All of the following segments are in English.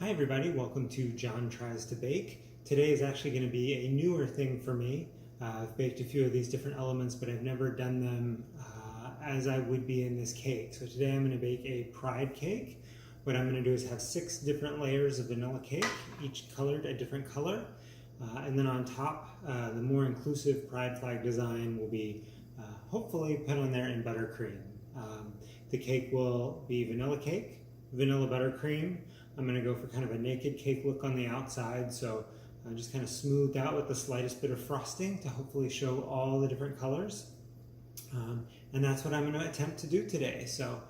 Hi everybody, welcome to John Tries to Bake. Today is actually going to be a newer thing for me. I've baked a few of these different elements, but I've never done them as I would be in this cake. So today I'm going to bake a pride cake. What I'm going to do is have 6 different layers of vanilla cake, each colored a different color. And then on top, the more inclusive pride flag design will be hopefully put on there in buttercream. The cake will be vanilla cake, vanilla buttercream. I'm going to go for kind of a naked cake look on the outside, so just kind of smoothed out with the slightest bit of frosting to hopefully show all the different colors. And that's what I'm going to attempt to do today. So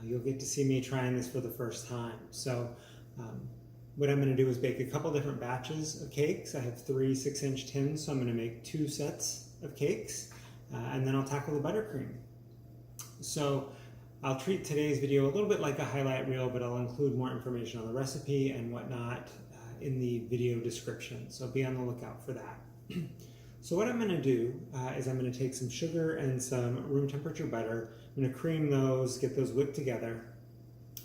you'll get to see me trying this for the first time. So what I'm going to do is bake a couple different batches of cakes. I have 3 6-inch tins, so I'm going to make 2 sets of cakes, and then I'll tackle the buttercream. So I'll treat today's video a little bit like a highlight reel, but I'll include more information on the recipe and whatnot in the video description, so be on the lookout for that. So what I'm going to do is I'm going to take some sugar and some room temperature butter. I'm going to cream those, get those whipped together,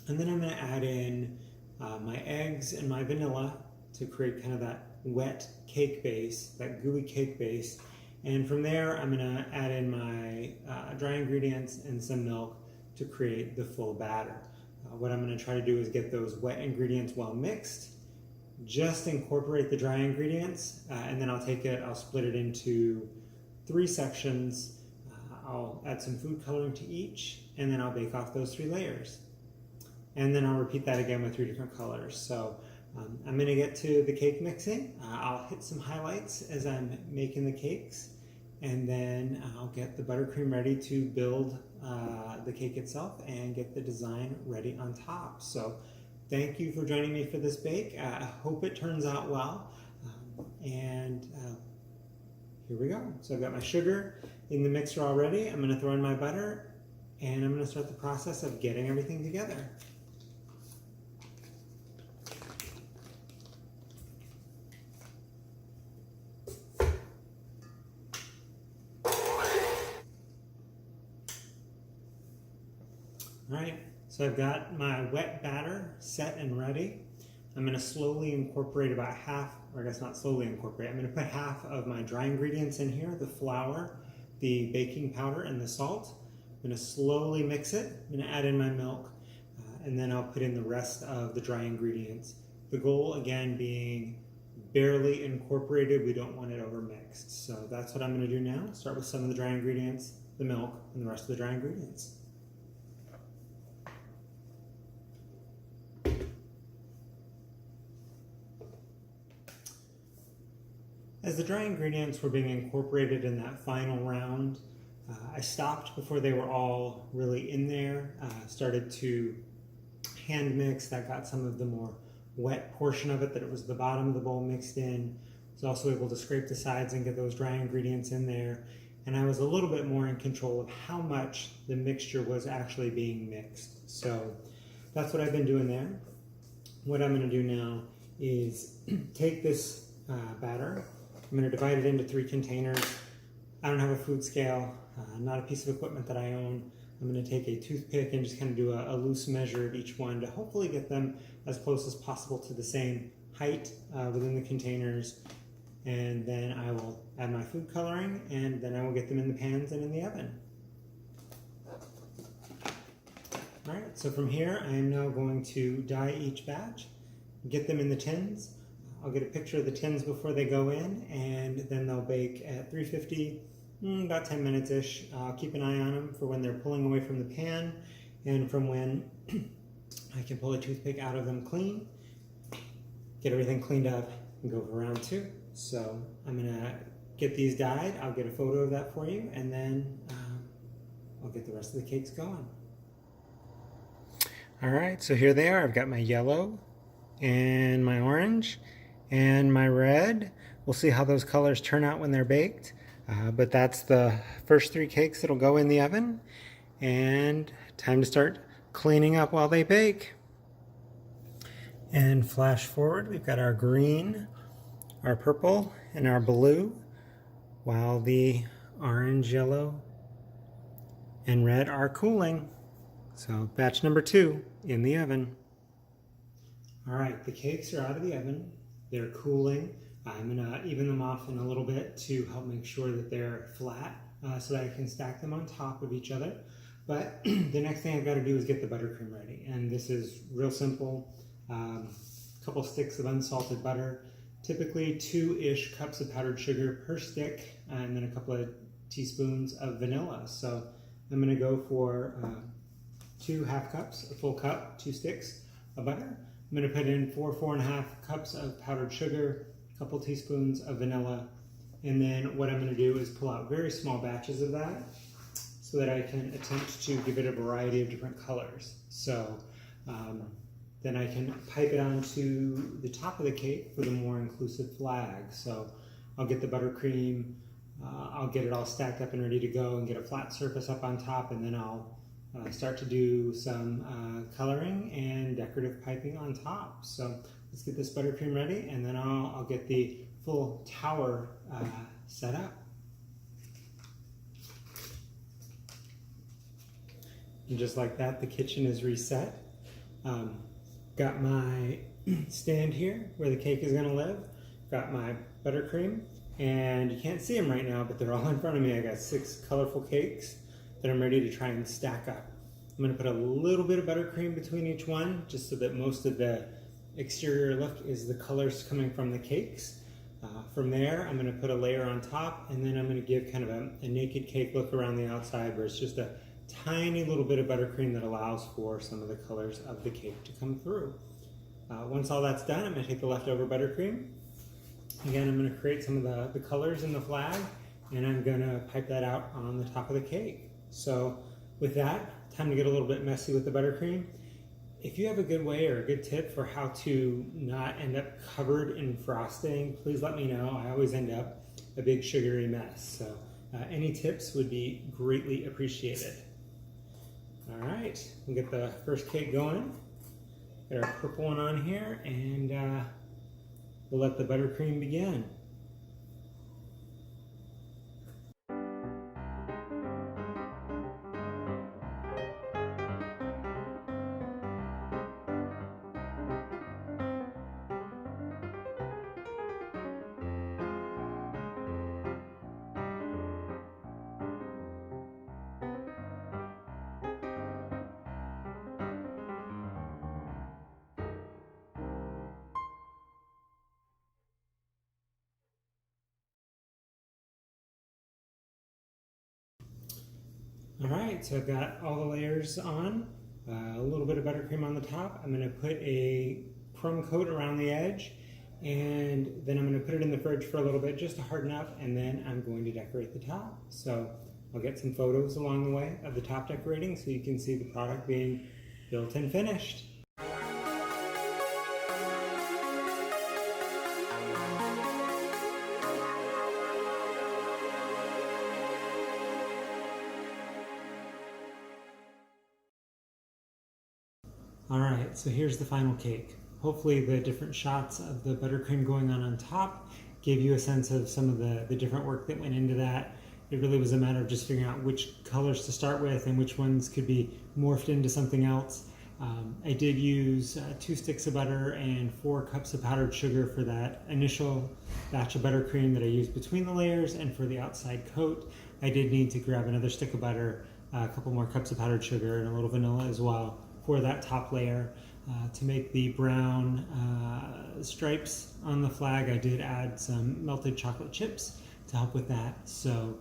and then I'm going to add in my eggs and my vanilla to create kind of that wet cake base, that gooey cake base. And from there, I'm going to add in my dry ingredients and some milk to create the full batter. What I'm going to try to do is get those wet ingredients well mixed, just incorporate the dry ingredients, and then I'll split it into 3 sections. I'll add some food coloring to each, and then I'll bake off those 3 layers. And then I'll repeat that again with 3 different colors. So I'm going to get to the cake mixing. I'll hit some highlights as I'm making the cakes, and then I'll get the buttercream ready to build the cake itself and get the design ready on top. So thank you for joining me for this bake. I hope it turns out well. And here we go. So I've got my sugar in the mixer already. I'm going to throw in my butter, and I'm going to start the process of getting everything together. All right, so I've got my wet batter set and ready. I'm going to slowly incorporate about half, or I guess not slowly incorporate, I'm going to put half of my dry ingredients in here, the flour, the baking powder, and the salt. I'm going to slowly mix it. I'm going to add in my milk, and then I'll put in the rest of the dry ingredients. The goal, again, being barely incorporated. We don't want it over mixed. So that's what I'm going to do now. Start with some of the dry ingredients, the milk, and the rest of the dry ingredients. As the dry ingredients were being incorporated in that final round, I stopped before they were all really in there, started to hand mix. That got some of the more wet portion of it that it was the bottom of the bowl mixed in. I was also able to scrape the sides and get those dry ingredients in there. And I was a little bit more in control of how much the mixture was actually being mixed. So that's what I've been doing there. What I'm going to do now is take this batter. I'm going to divide it into 3 containers. I don't have a food scale, not a piece of equipment that I own. I'm going to take a toothpick and just kind of do a loose measure of each one to hopefully get them as close as possible to the same height within the containers. And then I will add my food coloring, and then I will get them in the pans and in the oven. All right, so from here I am now going to dye each batch, get them in the tins. I'll get a picture of the tins before they go in, and then they'll bake at 350, about 10 minutes-ish. I'll keep an eye on them for when they're pulling away from the pan and from when I can pull a toothpick out of them clean, get everything cleaned up, and go for round 2. So I'm gonna get these dyed. I'll get a photo of that for you, and then I'll get the rest of the cakes going. All right, so here they are. I've got my yellow and my orange and my red. We'll see how those colors turn out when they're baked. But that's the first 3 cakes that'll go in the oven. And time to start cleaning up while they bake. And flash forward, we've got our green, our purple, and our blue, while the orange, yellow, and red are cooling. So batch number 2 in the oven. All right, the cakes are out of the oven. They're cooling. I'm gonna even them off in a little bit to help make sure that they're flat so that I can stack them on top of each other. But the next thing I've got to do is get the buttercream ready. And this is real simple. A couple sticks of unsalted butter, typically 2-ish cups of powdered sugar per stick, and then a couple of teaspoons of vanilla. So I'm gonna go for 2 half cups, a full cup, 2 sticks of butter. I'm going to put in 4.5 cups of powdered sugar, a couple teaspoons of vanilla, and then what I'm going to do is pull out very small batches of that so that I can attempt to give it a variety of different colors. So then I can pipe it onto the top of the cake for the more inclusive flag. So I'll get the buttercream, I'll get it all stacked up and ready to go and get a flat surface up on top, and then I'll start to do some coloring and decorative piping on top. So let's get this buttercream ready, and then I'll get the full tower set up. And just like that, the kitchen is reset. Got my stand here where the cake is gonna live. Got my buttercream, and you can't see them right now, but they're all in front of me. I got 6 colorful cakes that I'm ready to try and stack up. I'm gonna put a little bit of buttercream between each one, just so that most of the exterior look is the colors coming from the cakes. From there, I'm gonna put a layer on top, and then I'm gonna give kind of a naked cake look around the outside where it's just a tiny little bit of buttercream that allows for some of the colors of the cake to come through. Once all that's done, I'm gonna take the leftover buttercream. Again, I'm gonna create some of the colors in the flag, and I'm gonna pipe that out on the top of the cake. So with that, time to get a little bit messy with the buttercream. If you have a good way or a good tip for how to not end up covered in frosting, please let me know. I always end up a big sugary mess. So any tips would be greatly appreciated. All right, we'll get the first cake going. Got our purple one on here, and we'll let the buttercream begin. All right, so I've got all the layers on, a little bit of buttercream on the top. I'm gonna put a crumb coat around the edge, and then I'm gonna put it in the fridge for a little bit just to harden up, and then I'm going to decorate the top. So I'll get some photos along the way of the top decorating so you can see the product being built and finished. All right, so here's the final cake. Hopefully the different shots of the buttercream going on top gave you a sense of some of the different work that went into that. It really was a matter of just figuring out which colors to start with and which ones could be morphed into something else. I did use 2 sticks of butter and 4 cups of powdered sugar for that initial batch of buttercream that I used between the layers, and for the outside coat, I did need to grab another stick of butter, a couple more cups of powdered sugar, and a little vanilla as well for that top layer. To make the brown stripes on the flag, I did add some melted chocolate chips to help with that. So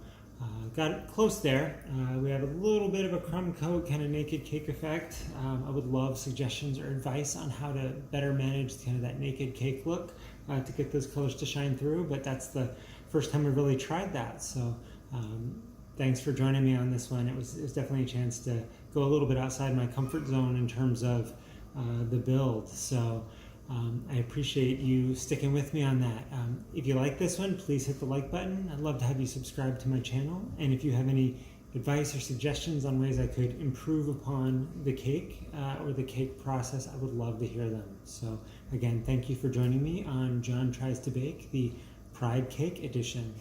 got it close there. We have a little bit of a crumb coat, kind of naked cake effect. I would love suggestions or advice on how to better manage kind of that naked cake look to get those colors to shine through, but that's the first time I've really tried that. So thanks for joining me on this one. It was definitely a chance to go a little bit outside my comfort zone in terms of the build. So I appreciate you sticking with me on that. If you like this one, please hit the like button. I'd love to have you subscribe to my channel. And if you have any advice or suggestions on ways I could improve upon the cake or the cake process, I would love to hear them. So again, thank you for joining me on John Tries to Bake, the Pride Cake Edition.